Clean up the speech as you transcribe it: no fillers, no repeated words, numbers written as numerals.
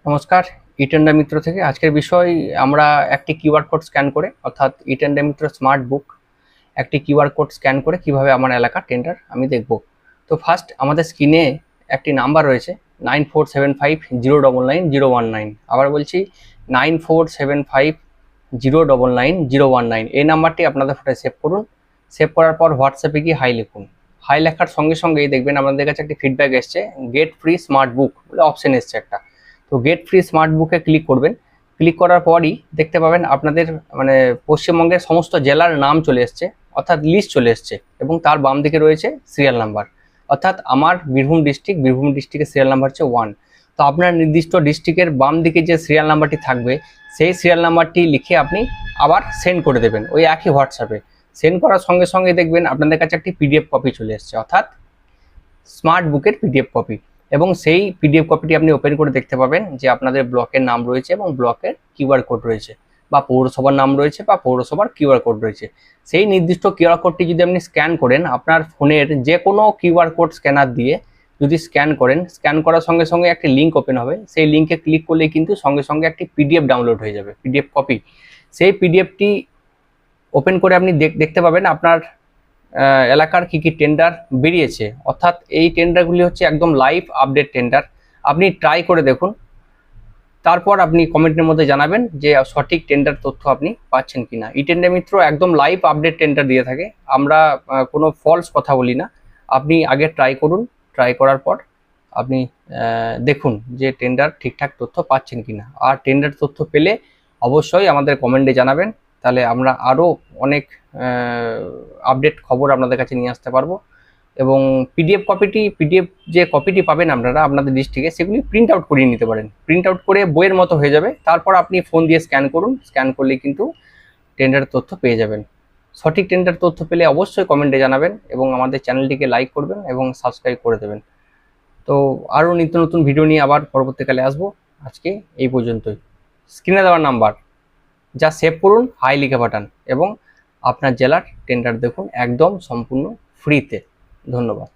নমস্কার, ইটেন্ডা মিত্র থেকে আজকের বিষয় আমরা একটি কিউআর কোড স্ক্যান করে অর্থাৎ ইটেন্ডা মিত্র স্মার্ট বুক একটি কিউআর কোড স্ক্যান করে কিভাবে আমার এলাকার টেন্ডার আমি দেখব। তো ফার্স্ট আমাদের স্ক্রিনে একটি নাম্বার রয়েছে 9475099019। আবার বলছি 9475099019। এই নাম্বারটি আপনাদের ফোনে সেভ করুন। সেভ করার পর হোয়াটসঅ্যাপে গিয়ে হাই লিখুন। হাই লেখার সঙ্গে সঙ্গেই দেখবেন আপনাদের কাছে একটি ফিডব্যাক এসছে, গেট ফ্রি স্মার্ট বুক বলে অপশন এসছে একটা। তো গেট ফ্রি স্মার্ট বুকে ক্লিক করবেন। ক্লিক করার পরই দেখতে পাবেন আপনাদের পশ্চিমবঙ্গের সমস্ত জেলার নাম চলে এসছে, অর্থাৎ লিস্ট চলে এসছে, এবং তার বাম দিকে রয়েছে সিরিয়াল নাম্বার। অর্থাৎ আমার বীরভূম ডিস্ট্রিক্টের সিরিয়াল নাম্বার হচ্ছে 1। তো আপনার নির্দিষ্ট ডিস্ট্রিক্টের বাম দিকে যে সিরিয়াল নাম্বারটি থাকবে সেই সিরিয়াল নাম্বারটি লিখে আপনি আবার সেন্ড করে দেবেন ওই একই হোয়াটসঅ্যাপে। সেন্ড করার সঙ্গে সঙ্গে দেখবেন আপনাদের কাছে একটি পিডিএফ কপি চলে এসছে, অর্থাৎ স্মার্ট বুকের পিডিএফ কপি। এবং সেই পিডিএফ কপিটি আপনি ওপেন করে দেখতে পাবেন যে আপনাদের ব্লকের নাম রয়েছে এবং ব্লকের কিউআর কোড রয়েছে, বা পৌরসভার নাম রয়েছে বা পৌরসভার কিউআর কোড রয়েছে। সেই নির্দিষ্ট কিউআর কোডটি যদি আপনি স্ক্যান করেন, আপনার ফোনের যে কোনো কিউআর কোড স্ক্যানার দিয়ে যদি স্ক্যান করেন, স্ক্যান করার সঙ্গে সঙ্গে একটি লিঙ্ক ওপেন হবে। সেই লিঙ্কে ক্লিক করলে কিন্তু সঙ্গে সঙ্গে একটি পিডিএফ ডাউনলোড হয়ে যাবে, পিডিএফ কপি। সেই পিডিএফটি ওপেন করে আপনি দেখতে পাবেন আপনার এলাকার কি কি টেন্ডার বেরিয়েছে, অর্থাৎ এই টেন্ডারগুলি হচ্ছে একদম লাইভ আপডেট টেন্ডার। আপনি ট্রাই করে দেখুন, তারপর আপনি কমেন্টের মধ্যে জানাবেন যে সঠিক টেন্ডার তথ্য আপনি পাচ্ছেন কিনা। ইটেন্ডা মিত্র একদম লাইভ আপডেট টেন্ডার দিয়ে থাকে, আমরা কোনো ফলস কথা বলি না। আপনি আগে ট্রাই করুন, ট্রাই করার পর আপনি দেখুন যে টেন্ডার ঠিকঠাক তথ্য পাচ্ছেন কিনা। আর টেন্ডার তথ্য পেলে অবশ্যই আমাদের কমেন্টে জানাবেন, তাহলে আমরা আরও অনেক আপডেট খবর আপনাদের কাছে নিয়ে আসতে পারবো। এবং পিডিএফ যে কপিটি পাবেন আপনারা আপনাদের ডিস্ট্রিক্টে, সেগুলি প্রিন্ট আউট করিয়ে নিতে পারেন। প্রিন্ট আউট করে বইয়ের মতো হয়ে যাবে, তারপর আপনি ফোন দিয়ে স্ক্যান করুন। স্ক্যান করলে কিন্তু টেন্ডারের তথ্য পেয়ে যাবেন। সঠিক টেন্ডার তথ্য পেলে অবশ্যই কমেন্টে জানাবেন এবং আমাদের চ্যানেলটিকে লাইক করবেন এবং সাবস্ক্রাইব করে দেবেন। তো আরও নিত্য নতুন ভিডিও নিয়ে আবার পরবর্তীকালে আসবো। আজকে এই পর্যন্তই। স্ক্রিনে দেওয়ার নাম্বার যা সেভ করুন, হাই লিখে পাঠান এবং আপনার জেলার টেন্ডার দেখুন একদম সম্পূর্ণ ফ্রিতে। ধন্যবাদ।